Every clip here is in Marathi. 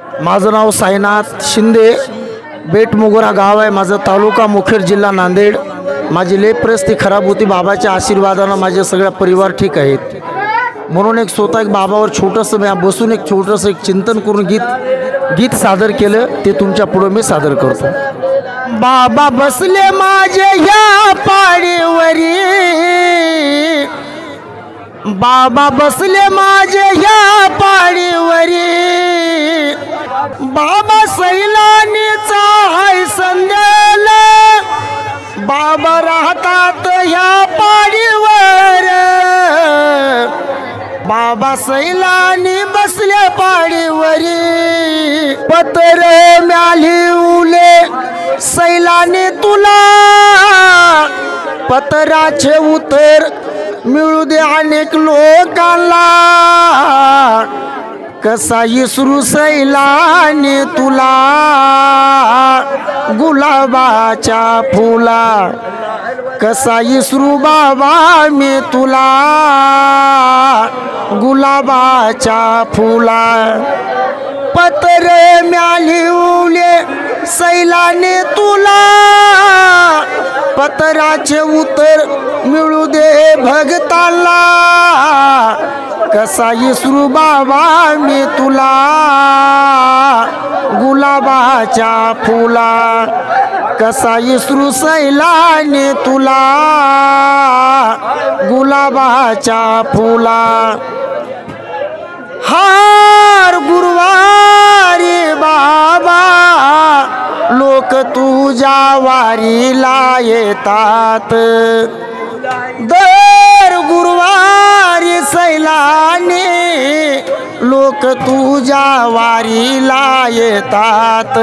माझं नाव साईनाथ शिंदे, बेटमोगरा गाव आहे माझं, तालुका मुखेड, जिल्हा नांदेड। माझी लय परिस्थिती खराब होती, बाबाच्या आशीर्वादानं माझे सगळा परिवार ठीक आहेत। म्हणून एक स्वतः एक बाबावर छोटंसं मी बसून एक छोटंसं एक चिंतन करून गीत सादर केलं, ते तुमच्या पुढे मी सादर करतो। बाबा बसले माझे ह्या पाडीवरी, बाबा बसले माझे ह्या पाडीवरी, बाबा सैलानीचा हाय संदेल, बाबा राहतात ह्या पाडीवर, बाबा सैलानी बसले पाडीवरी, पत्र लिवले सैलानी तुला, पत्राचे उत्तर मिळू दे अनेक लोकांना, कसा इसरू सैलानी तुला, गुलाबाच्या फुला, कसा इसरू बाबा मी तुला, गुलाबाच्या फुला, पत्र लिवले सैलानी तुला, पत्राचे उत्तर मिळू दे भगताला, कसा इसरू बाबा मी तुला, गुलाबाच्या फुला, कसा इसरू सैलानी तुला, गुलाबाच्या फुला। हार गुरुवारी बाबा लोक तुझ्या वारीला येतात, दर गुरुवारी सैलानी लोक तुझ्या वारीला येतात,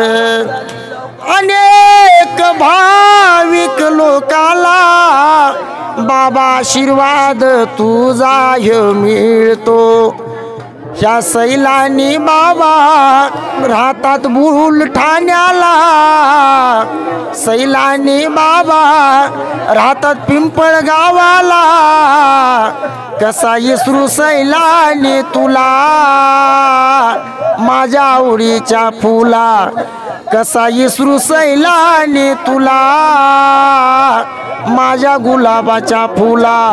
अनेक भाविक लोकाला बाबा आशीर्वाद तुझा मिळतो, ह्या सैलानी बाबा राहतात बुलढाण्याला, सैलानी बाबा राहतात पिंपळ गावाला, कसा इसरू सैलानी तुला, माझ्या आवडीच्या फुला, कसा इसरू सैलानी तुला, माझ्या गुलाबाच्या फुला।